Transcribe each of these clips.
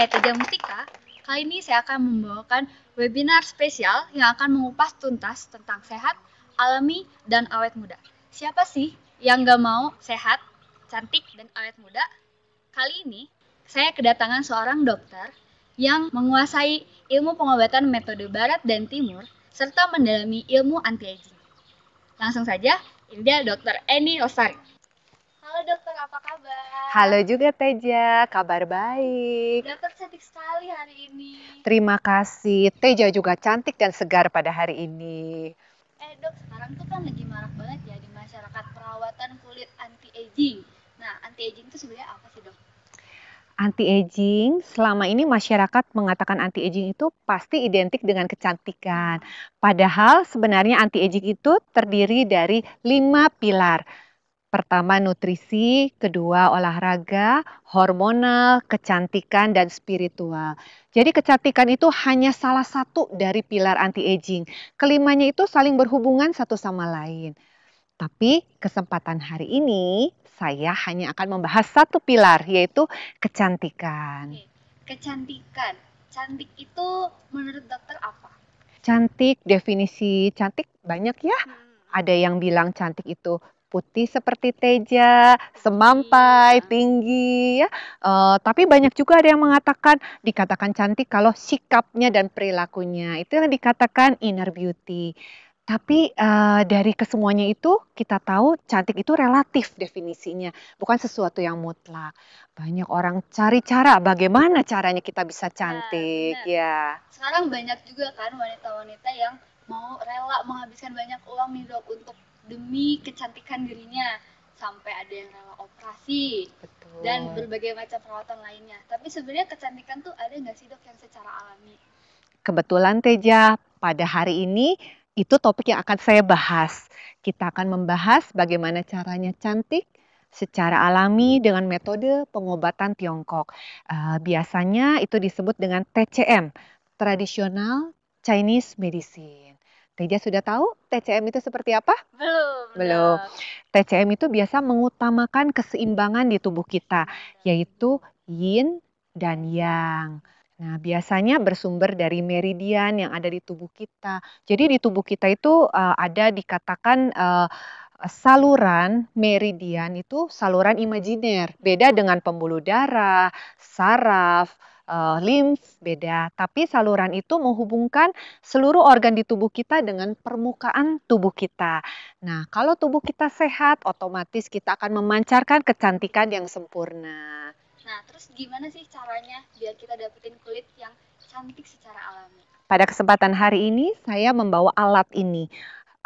saya Teja Mustika. Kali ini saya akan membawakan webinar spesial yang akan mengupas tuntas tentang sehat, alami, dan awet muda. Siapa sih yang gak mau sehat, cantik, dan awet muda? Kali ini saya kedatangan seorang dokter yang menguasai ilmu pengobatan metode barat dan timur serta mendalami ilmu anti-aging. Langsung saja, ini dia Dr. Eni Lestari. Halo dokter, apa kabar? Halo juga Teja, kabar baik. Dokter cantik sekali hari ini. Terima kasih, Teja juga cantik dan segar pada hari ini. Dok, sekarang tuh kan lagi marak banget ya di masyarakat perawatan kulit anti-aging. Nah, anti-aging itu sebenarnya apa sih dok? Anti-aging, selama ini masyarakat mengatakan anti-aging itu pasti identik dengan kecantikan. Padahal sebenarnya anti-aging itu terdiri dari 5 pilar. Pertama nutrisi, kedua olahraga, hormonal, kecantikan, dan spiritual. Jadi kecantikan itu hanya salah satu dari pilar anti-aging. Kelimanya itu saling berhubungan satu sama lain. Tapi kesempatan hari ini saya hanya akan membahas satu pilar, yaitu kecantikan. Kecantikan. Cantik itu menurut dokter apa? Cantik, definisi cantik banyak ya. Ada yang bilang cantik itu putih seperti Teja, semampai, tinggi ya. Tapi banyak juga ada yang dikatakan cantik kalau sikapnya dan perilakunya. Itu yang dikatakan inner beauty. Tapi dari kesemuanya itu kita tahu cantik itu relatif definisinya, bukan sesuatu yang mutlak. Banyak orang cari cara bagaimana caranya kita bisa cantik ya. Sekarang banyak juga kan wanita-wanita yang mau rela menghabiskan banyak uang nih dok untuk demi kecantikan dirinya, sampai ada yang rela operasi. Betul. Dan berbagai macam perawatan lainnya. Tapi sebenarnya kecantikan tuh ada nggak sih dok yang secara alami? Kebetulan Teja, pada hari ini itu topik yang akan saya bahas. Kita akan membahas bagaimana caranya cantik secara alami dengan metode pengobatan Tiongkok. Biasanya itu disebut dengan TCM, Traditional Chinese Medicine. Teja sudah tahu TCM itu seperti apa? Belum. TCM itu biasa mengutamakan keseimbangan di tubuh kita, yaitu yin dan yang. Nah, biasanya bersumber dari meridian yang ada di tubuh kita. Jadi di tubuh kita itu ada dikatakan saluran meridian itu saluran imajiner. Beda dengan pembuluh darah, saraf, limf, beda. Tapi saluran itu menghubungkan seluruh organ di tubuh kita dengan permukaan tubuh kita. Nah, kalau tubuh kita sehat, otomatis kita akan memancarkan kecantikan yang sempurna. Nah, terus gimana sih caranya biar kita dapetin kulit yang cantik secara alami? Pada kesempatan hari ini, saya membawa alat ini.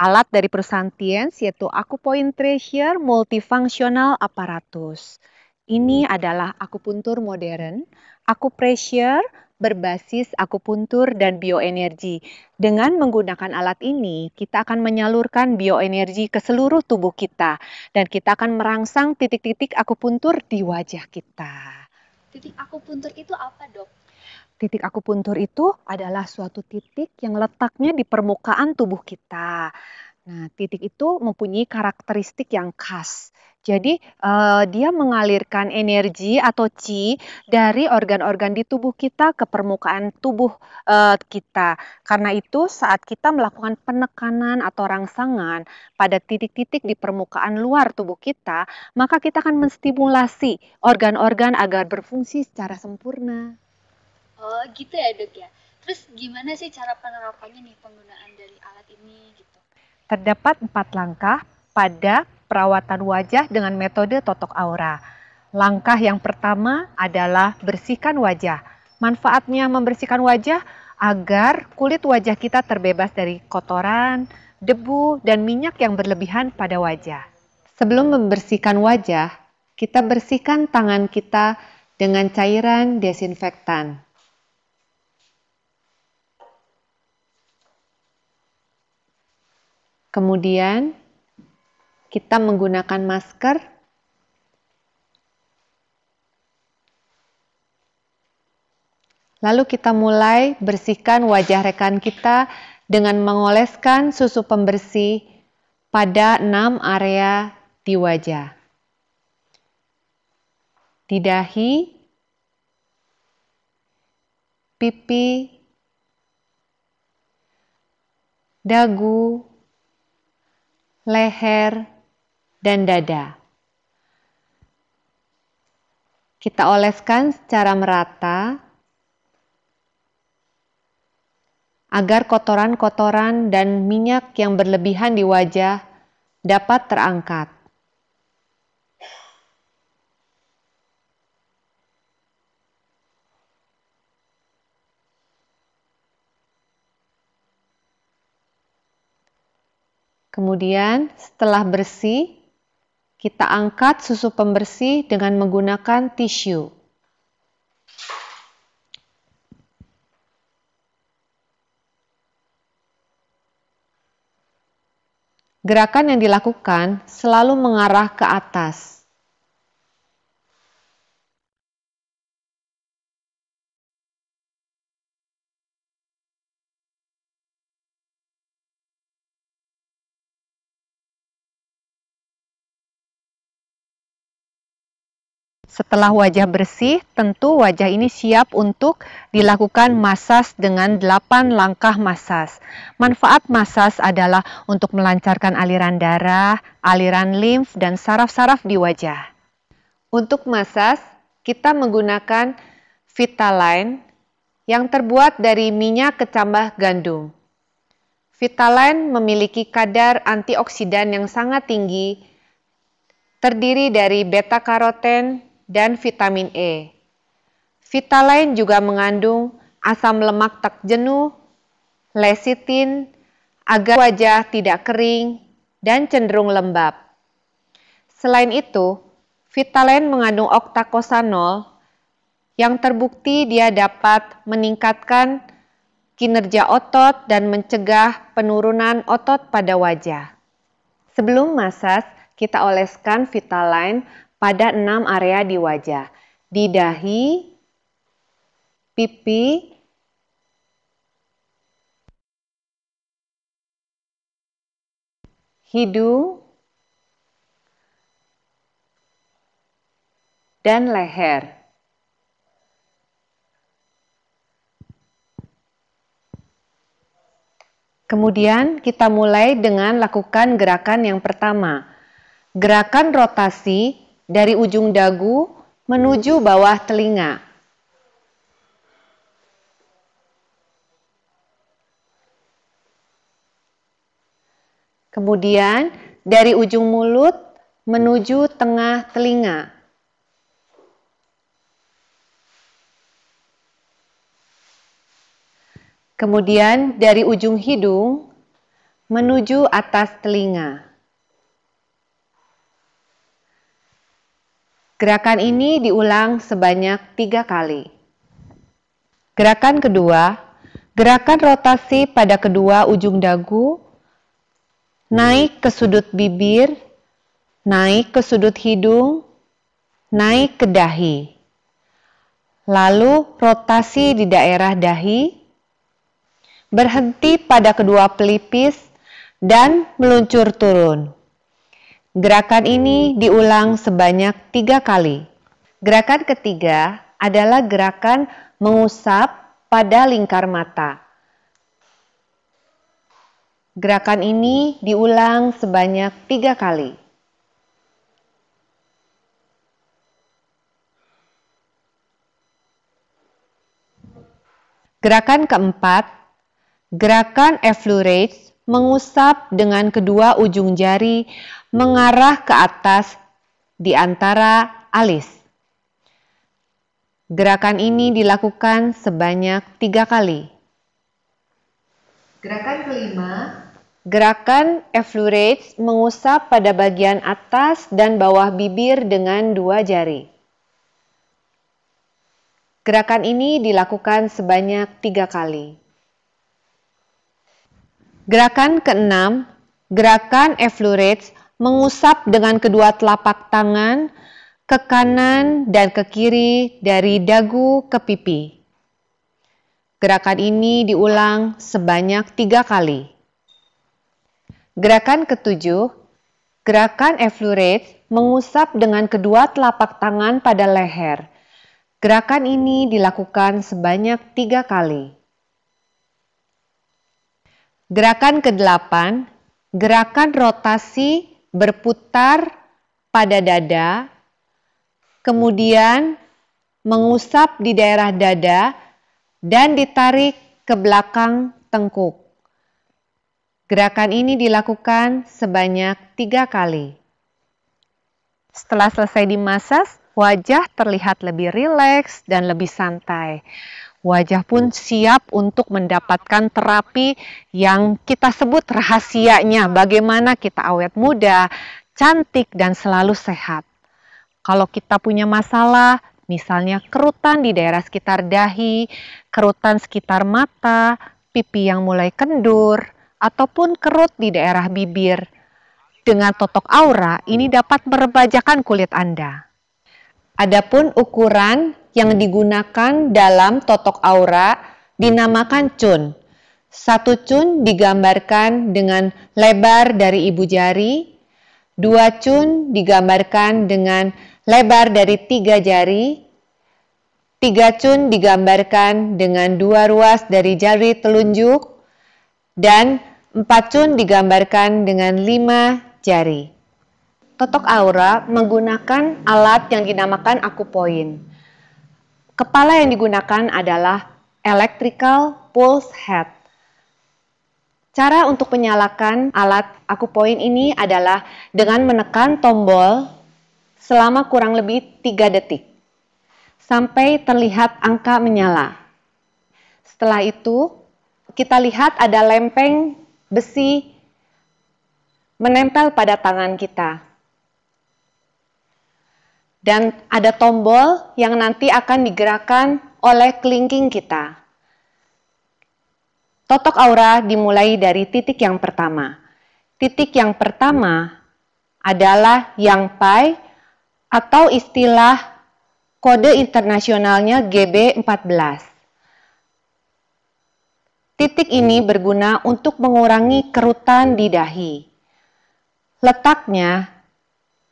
Alat dari perusahaan Tiens, yaitu Acupoint Treasure Multifunctional Apparatus. Ini adalah akupuntur modern, acupressure berbasis akupuntur dan bioenergi. Dengan menggunakan alat ini, kita akan menyalurkan bioenergi ke seluruh tubuh kita. Dan kita akan merangsang titik-titik akupuntur di wajah kita. Titik akupuntur itu apa dok? Titik akupuntur itu adalah suatu titik yang letaknya di permukaan tubuh kita. Nah, titik itu mempunyai karakteristik yang khas. Jadi, dia mengalirkan energi atau qi dari organ-organ di tubuh kita ke permukaan tubuh kita. Karena itu, saat kita melakukan penekanan atau rangsangan pada titik-titik di permukaan luar tubuh kita, maka kita akan menstimulasi organ-organ agar berfungsi secara sempurna. Oh gitu ya dok ya. Terus gimana sih cara penerapannya nih penggunaan dari alat ini gitu? Terdapat 4 langkah pada perawatan wajah dengan metode totok aura. Langkah yang pertama adalah bersihkan wajah. Manfaatnya membersihkan wajah agar kulit wajah kita terbebas dari kotoran, debu, dan minyak yang berlebihan pada wajah. Sebelum membersihkan wajah, kita bersihkan tangan kita dengan cairan desinfektan. Kemudian kita menggunakan masker. Lalu kita mulai bersihkan wajah rekan kita dengan mengoleskan susu pembersih pada 6 area di wajah. Di dahi, pipi, dagu, leher, dan dada. Kita oleskan secara merata agar kotoran-kotoran dan minyak yang berlebihan di wajah dapat terangkat. Kemudian setelah bersih, kita angkat susu pembersih dengan menggunakan tisu. Gerakan yang dilakukan selalu mengarah ke atas. Setelah wajah bersih, tentu wajah ini siap untuk dilakukan masas dengan 8 langkah masas. Manfaat masas adalah untuk melancarkan aliran darah, aliran limf, dan saraf-saraf di wajah. Untuk masas, kita menggunakan Vitaline yang terbuat dari minyak kecambah gandum. Vitaline memiliki kadar antioksidan yang sangat tinggi, terdiri dari beta-karoten dan vitamin E. Vitaline juga mengandung asam lemak tak jenuh, lecithin, agar wajah tidak kering dan cenderung lembab. Selain itu, Vitaline mengandung oktakosanol yang terbukti dia dapat meningkatkan kinerja otot dan mencegah penurunan otot pada wajah. Sebelum masas, kita oleskan Vitaline pada 6 area di wajah, di dahi, pipi, hidung, dan leher. Kemudian kita mulai dengan lakukan gerakan yang pertama. Gerakan rotasi dari ujung dagu menuju bawah telinga. Kemudian dari ujung mulut menuju tengah telinga. Kemudian dari ujung hidung menuju atas telinga. Gerakan ini diulang sebanyak 3 kali. Gerakan kedua, gerakan rotasi pada kedua ujung dagu, naik ke sudut bibir, naik ke sudut hidung, naik ke dahi. Lalu rotasi di daerah dahi, berhenti pada kedua pelipis, dan meluncur turun. Gerakan ini diulang sebanyak 3 kali. Gerakan ketiga adalah gerakan mengusap pada lingkar mata. Gerakan ini diulang sebanyak 3 kali. Gerakan keempat, gerakan effleurage, mengusap dengan kedua ujung jari mengarah ke atas di antara alis. Gerakan ini dilakukan sebanyak 3 kali. Gerakan kelima, gerakan effleurage, mengusap pada bagian atas dan bawah bibir dengan 2 jari. Gerakan ini dilakukan sebanyak 3 kali. Gerakan keenam, gerakan effleurage, mengusap dengan kedua telapak tangan ke kanan dan ke kiri dari dagu ke pipi. Gerakan ini diulang sebanyak 3 kali. Gerakan ketujuh, gerakan effleurage, mengusap dengan kedua telapak tangan pada leher. Gerakan ini dilakukan sebanyak 3 kali. Gerakan ke-8, gerakan rotasi berputar pada dada, kemudian mengusap di daerah dada dan ditarik ke belakang tengkuk. Gerakan ini dilakukan sebanyak 3 kali. Setelah selesai dimasas, wajah terlihat lebih rileks dan lebih santai. Wajah pun siap untuk mendapatkan terapi yang kita sebut rahasianya, bagaimana kita awet muda, cantik, dan selalu sehat. Kalau kita punya masalah, misalnya kerutan di daerah sekitar dahi, kerutan sekitar mata, pipi yang mulai kendur, ataupun kerut di daerah bibir, dengan totok aura ini dapat merebajakan kulit Anda. Adapun ukuran yang digunakan dalam totok aura dinamakan cun. 1 cun digambarkan dengan lebar dari ibu jari, 2 cun digambarkan dengan lebar dari 3 jari, 3 cun digambarkan dengan 2 ruas dari jari telunjuk, dan 4 cun digambarkan dengan 5 jari. Totok aura menggunakan alat yang dinamakan akupoin. Kepala yang digunakan adalah electrical pulse head. Cara untuk menyalakan alat akupoin ini adalah dengan menekan tombol selama kurang lebih 3 detik sampai terlihat angka menyala. Setelah itu, kita lihat ada lempeng besi menempel pada tangan kita. Dan ada tombol yang nanti akan digerakkan oleh kelingking kita. Totok aura dimulai dari titik yang pertama. Titik yang pertama adalah yang pai atau istilah kode internasionalnya GB14. Titik ini berguna untuk mengurangi kerutan di dahi. Letaknya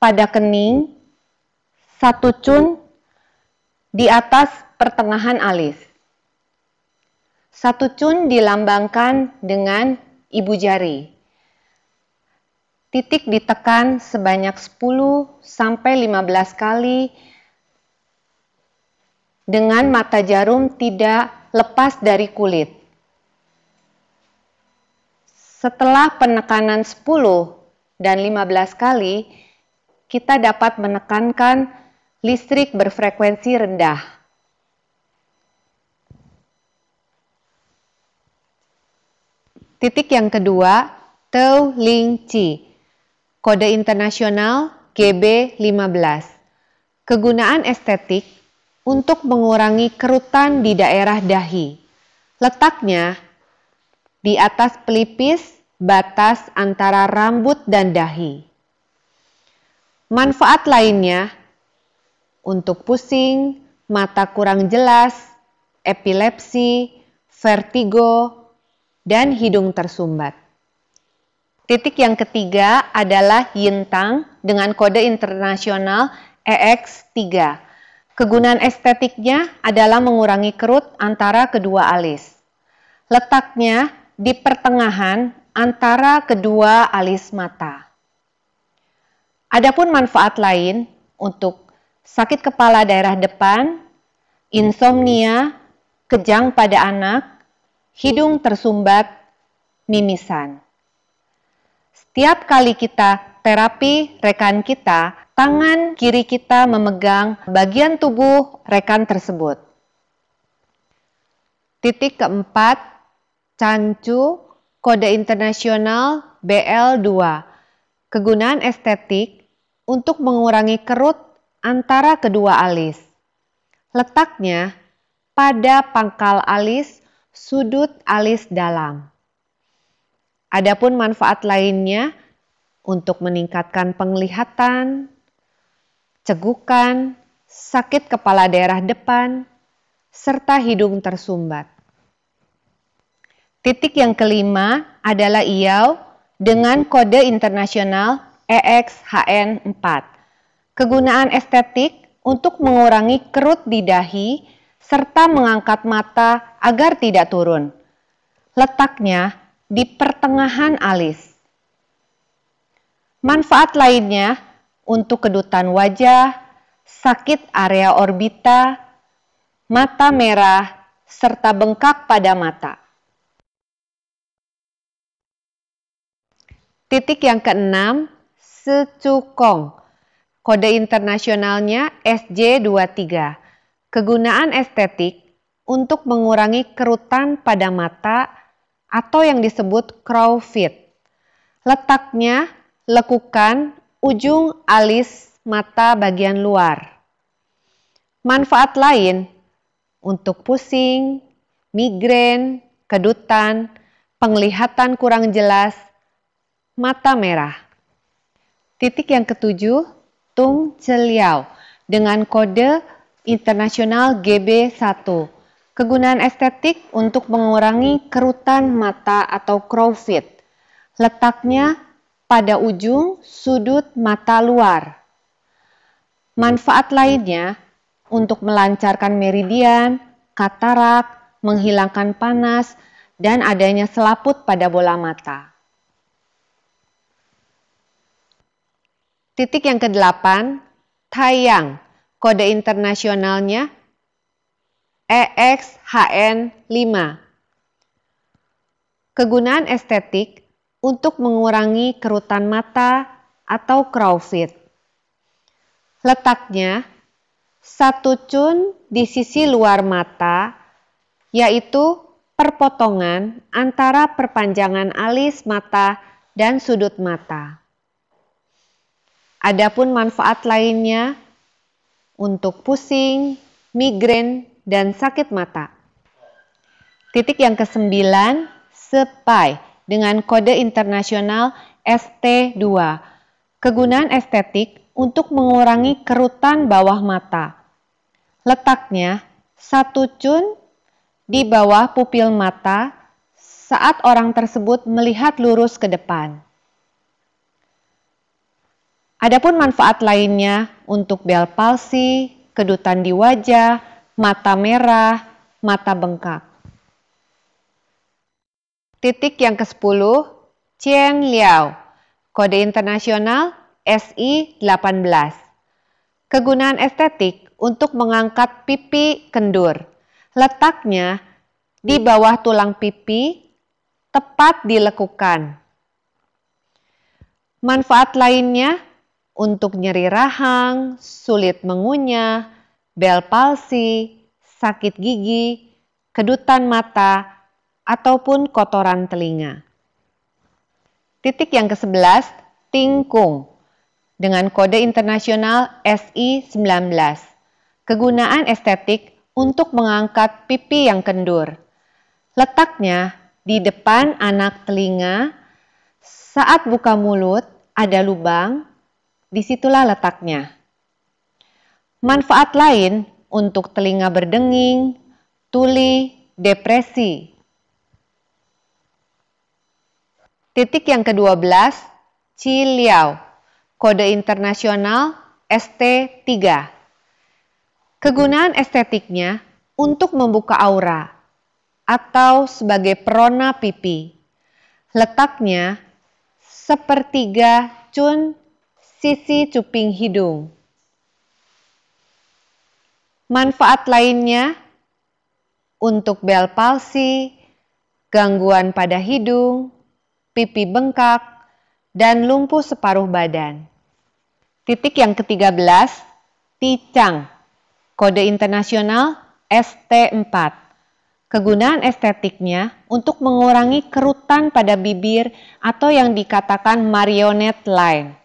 pada kening 1 cun di atas pertengahan alis. 1 cun dilambangkan dengan ibu jari. Titik ditekan sebanyak 10 sampai 15 kali dengan mata jarum tidak lepas dari kulit. Setelah penekanan 10 dan 15 kali, kita dapat menekankan listrik berfrekuensi rendah. Titik yang kedua, Teu Ling Chi, kode internasional GB15. Kegunaan estetik untuk mengurangi kerutan di daerah dahi. Letaknya di atas pelipis batas antara rambut dan dahi. Manfaat lainnya untuk pusing, mata kurang jelas, epilepsi, vertigo, dan hidung tersumbat. Titik yang ketiga adalah Yin Tang dengan kode internasional EX3. Kegunaan estetiknya adalah mengurangi kerut antara kedua alis. Letaknya di pertengahan antara kedua alis mata. Adapun manfaat lain untuk sakit kepala daerah depan, insomnia, kejang pada anak, hidung tersumbat, mimisan. Setiap kali kita terapi rekan kita, tangan kiri kita memegang bagian tubuh rekan tersebut. Titik keempat, Cancu, kode internasional BL2. Kegunaan estetik untuk mengurangi kerut antara kedua alis. Letaknya pada pangkal alis, sudut alis dalam. Adapun manfaat lainnya untuk meningkatkan penglihatan, cegukan, sakit kepala daerah depan, serta hidung tersumbat. Titik yang kelima adalah Iau dengan kode internasional EXHN4. Kegunaan estetik untuk mengurangi kerut di dahi serta mengangkat mata agar tidak turun. Letaknya di pertengahan alis. Manfaat lainnya untuk kedutan wajah, sakit area orbita, mata merah, serta bengkak pada mata. Titik yang keenam, secukong. Kode internasionalnya SJ23. Kegunaan estetik untuk mengurangi kerutan pada mata atau yang disebut crow feet. Letaknya lekukan ujung alis mata bagian luar. Manfaat lain untuk pusing, migrain, kedutan, penglihatan kurang jelas, mata merah. Titik yang ketujuh, Tung Celiao dengan kode internasional GB1. Kegunaan estetik untuk mengurangi kerutan mata atau crow feet. Letaknya pada ujung sudut mata luar. Manfaat lainnya untuk melancarkan meridian, katarak, menghilangkan panas, dan adanya selaput pada bola mata. Titik yang ke-8, Taiyang. Kode internasionalnya EXHN5. Kegunaan estetik untuk mengurangi kerutan mata atau crow feet. Letaknya satu cun di sisi luar mata, yaitu perpotongan antara perpanjangan alis mata dan sudut mata. Adapun manfaat lainnya untuk pusing, migrain, dan sakit mata. Titik yang ke-9, Sepai dengan kode internasional ST2. Kegunaan estetik untuk mengurangi kerutan bawah mata. Letaknya satu cun di bawah pupil mata saat orang tersebut melihat lurus ke depan. Adapun manfaat lainnya untuk bel palsi, kedutan di wajah, mata merah, mata bengkak. Titik yang ke-10, Qian Liao, kode internasional SI18. Kegunaan estetik untuk mengangkat pipi kendur. Letaknya di bawah tulang pipi, tepat dilekukan. Manfaat lainnya untuk nyeri rahang, sulit mengunyah, bel palsi, sakit gigi, kedutan mata, ataupun kotoran telinga. Titik yang ke-11, Tingkung dengan kode internasional SI19. Kegunaan estetik untuk mengangkat pipi yang kendur. Letaknya di depan anak telinga, saat buka mulut ada lubang, disitulah letaknya. Manfaat lain untuk telinga berdenging, tuli, depresi. Titik yang ke-12, Ciliao, kode internasional ST3. Kegunaan estetiknya untuk membuka aura atau sebagai perona pipi. Letaknya sepertiga cun sisi cuping hidung. Manfaat lainnya untuk bel palsi, gangguan pada hidung, pipi bengkak, dan lumpuh separuh badan. Titik yang ke-13, Ticang, kode internasional ST4. Kegunaan estetiknya untuk mengurangi kerutan pada bibir atau yang dikatakan marionette line.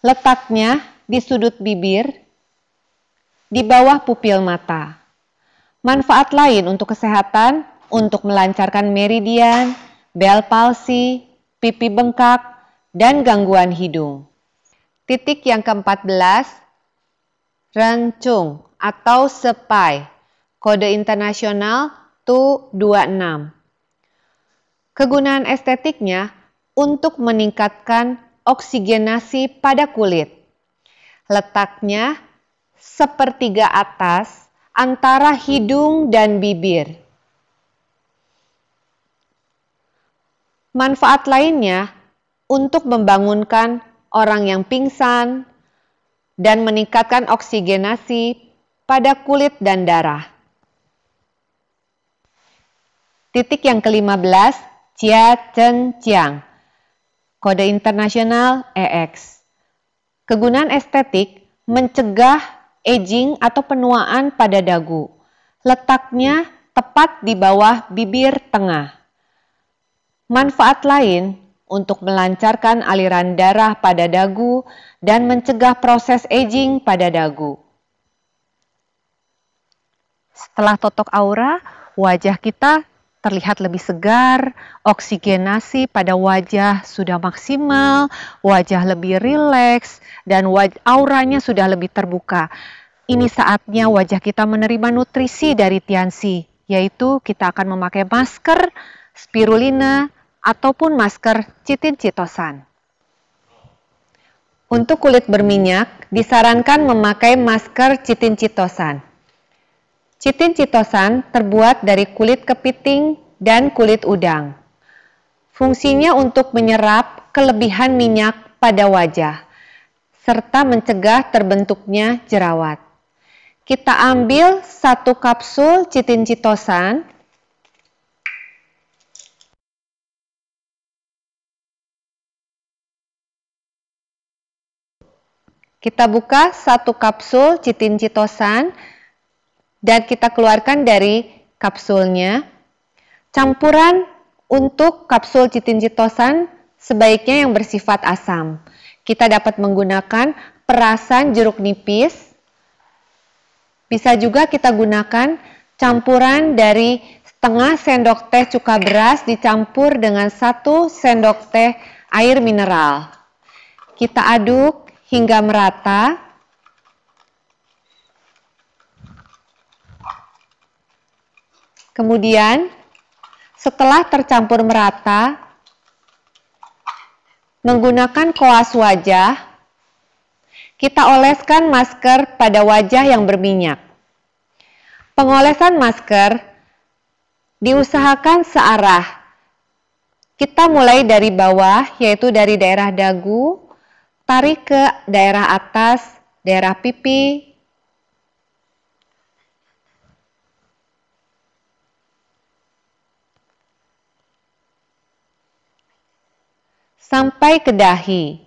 Letaknya di sudut bibir, di bawah pupil mata. Manfaat lain untuk kesehatan, untuk melancarkan meridian, bel palsi, pipi bengkak, dan gangguan hidung. Titik yang ke-14, Rencung atau Sepai, kode internasional Tu26. Kegunaan estetiknya untuk meningkatkan oksigenasi pada kulit. Letaknya sepertiga atas antara hidung dan bibir. Manfaat lainnya untuk membangunkan orang yang pingsan dan meningkatkan oksigenasi pada kulit dan darah. Titik yang ke-15, Jia Chen Jiang, kode internasional EX. Kegunaan estetik mencegah aging atau penuaan pada dagu. Letaknya tepat di bawah bibir tengah. Manfaat lain untuk melancarkan aliran darah pada dagu dan mencegah proses aging pada dagu. Setelah totok aura, wajah kita terlihat lebih segar, oksigenasi pada wajah sudah maksimal, wajah lebih rileks, dan auranya sudah lebih terbuka. Ini saatnya wajah kita menerima nutrisi dari Tianxi, yaitu kita akan memakai masker spirulina ataupun masker chitin chitosan. Untuk kulit berminyak, disarankan memakai masker chitin chitosan. Chitin chitosan terbuat dari kulit kepiting dan kulit udang. Fungsinya untuk menyerap kelebihan minyak pada wajah, serta mencegah terbentuknya jerawat. Kita ambil 1 kapsul chitin chitosan. Kita buka 1 kapsul chitin chitosan dan kita keluarkan dari kapsulnya. Campuran untuk kapsul chitin chitosan sebaiknya yang bersifat asam. Kita dapat menggunakan perasan jeruk nipis. Bisa juga kita gunakan campuran dari setengah sendok teh cuka beras dicampur dengan 1 sendok teh air mineral. Kita aduk hingga merata. Kemudian, setelah tercampur merata, menggunakan koas wajah, kita oleskan masker pada wajah yang berminyak. Pengolesan masker diusahakan searah. Kita mulai dari bawah, yaitu dari daerah dagu, tarik ke daerah atas, daerah pipi, sampai ke dahi.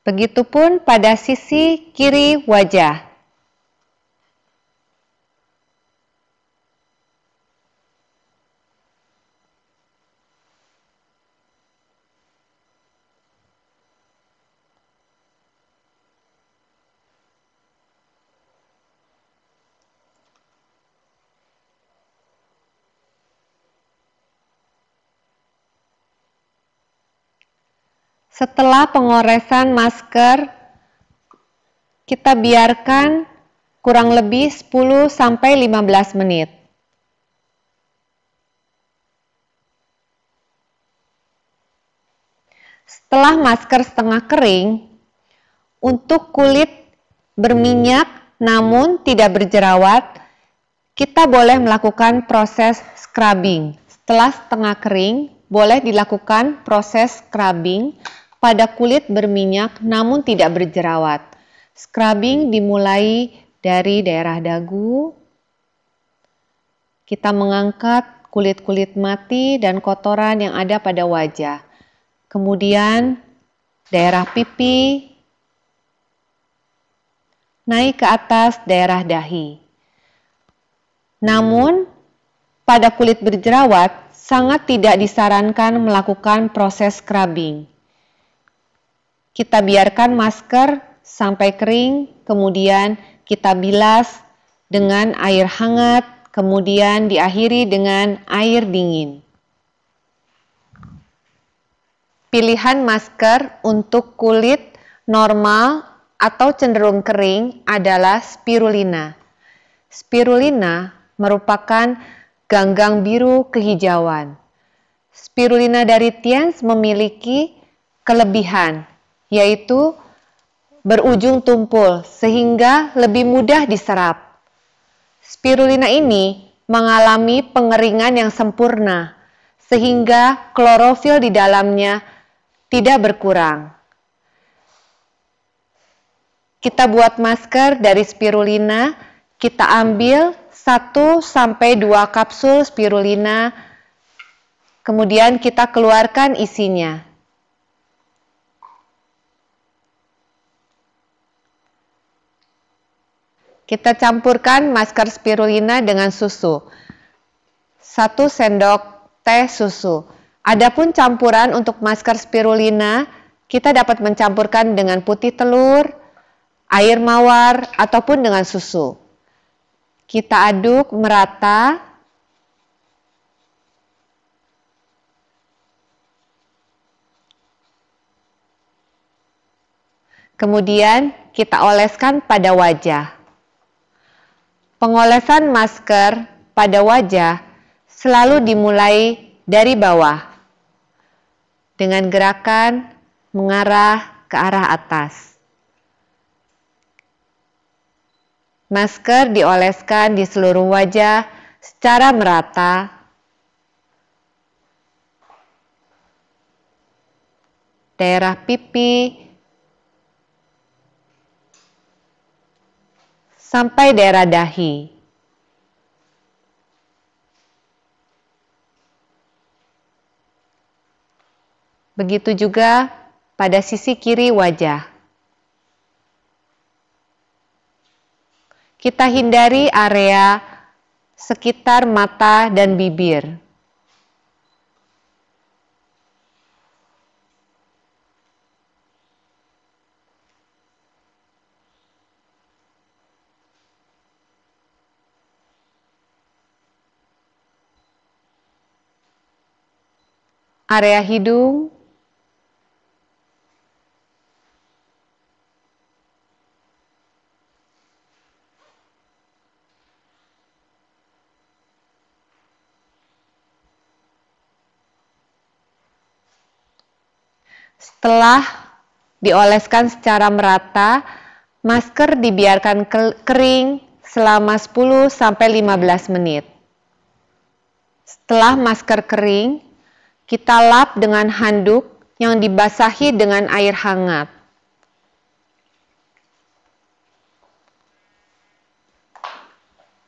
Begitupun pada sisi kiri wajah. Setelah pengoresan masker, kita biarkan kurang lebih 10-15 menit. Setelah masker setengah kering, untuk kulit berminyak namun tidak berjerawat, kita boleh melakukan proses scrubbing. Setelah setengah kering, boleh dilakukan proses scrubbing pada kulit berminyak namun tidak berjerawat. Scrubbing dimulai dari daerah dagu. Kita mengangkat kulit-kulit mati dan kotoran yang ada pada wajah. Kemudian daerah pipi, naik ke atas daerah dahi. Namun, pada kulit berjerawat sangat tidak disarankan melakukan proses scrubbing. Kita biarkan masker sampai kering, kemudian kita bilas dengan air hangat, kemudian diakhiri dengan air dingin. Pilihan masker untuk kulit normal atau cenderung kering adalah spirulina. Spirulina merupakan ganggang biru kehijauan. Spirulina dari Tianxi memiliki kelebihan, yaitu berujung tumpul sehingga lebih mudah diserap. Spirulina ini mengalami pengeringan yang sempurna sehingga klorofil di dalamnya tidak berkurang. Kita buat masker dari spirulina, kita ambil 1-2 kapsul spirulina, kemudian kita keluarkan isinya. Kita campurkan masker spirulina dengan susu. 1 sendok teh susu. Adapun campuran untuk masker spirulina, kita dapat mencampurkan dengan putih telur, air mawar, ataupun dengan susu. Kita aduk merata. Kemudian kita oleskan pada wajah. Pengolesan masker pada wajah selalu dimulai dari bawah dengan gerakan mengarah ke arah atas. Masker dioleskan di seluruh wajah secara merata. Daerah pipi sampai daerah dahi. Begitu juga pada sisi kiri wajah. Kita hindari area sekitar mata dan bibir. Area hidung, setelah dioleskan secara merata, masker dibiarkan kering selama 10-15 menit. Setelah masker kering, kita lap dengan handuk yang dibasahi dengan air hangat.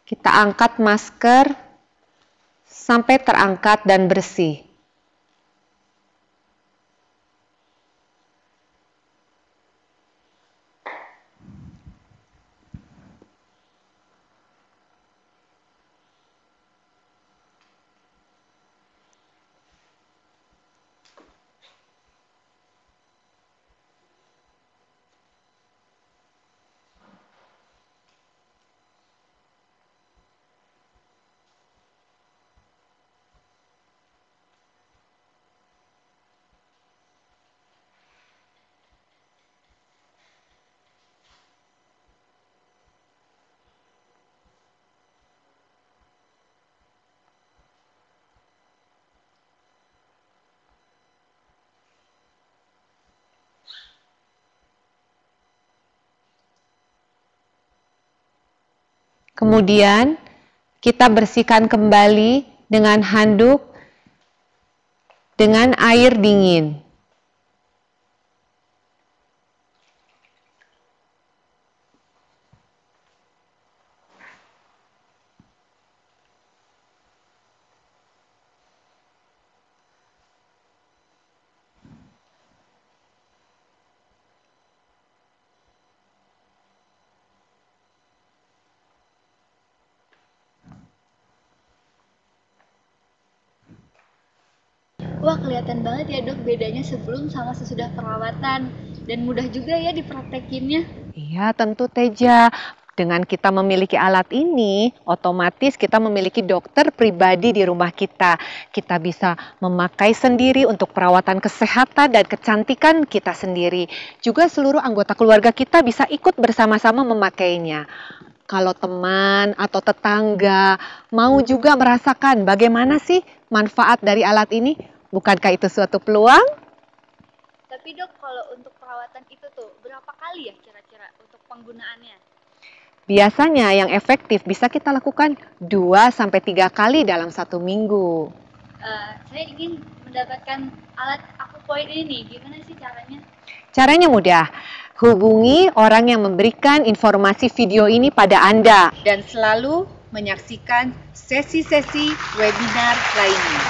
Kita angkat masker sampai terangkat dan bersih. Kemudian kita bersihkan kembali dengan handuk dengan air dingin. Wah, kelihatan banget ya dok bedanya sebelum sama sesudah perawatan. Dan mudah juga ya dipraktekinnya. Iya, tentu Teja. Dengan kita memiliki alat ini, otomatis kita memiliki dokter pribadi di rumah kita. Kita bisa memakai sendiri untuk perawatan kesehatan dan kecantikan kita sendiri. Juga seluruh anggota keluarga kita bisa ikut bersama-sama memakainya. Kalau teman atau tetangga mau juga merasakan bagaimana sih manfaat dari alat ini, bukankah itu suatu peluang? Tapi Tapi dok, kalau untuk perawatan itu tuh berapa kali ya kira-kira untuk penggunaannya? Biasanya yang efektif bisa kita lakukan 2-3 kali dalam 1 minggu. Saya ingin mendapatkan alat akupoid ini, gimana sih caranya? Caranya mudah. Hubungi orang yang memberikan informasi video ini pada Anda dan selalu menyaksikan sesi-sesi webinar lainnya.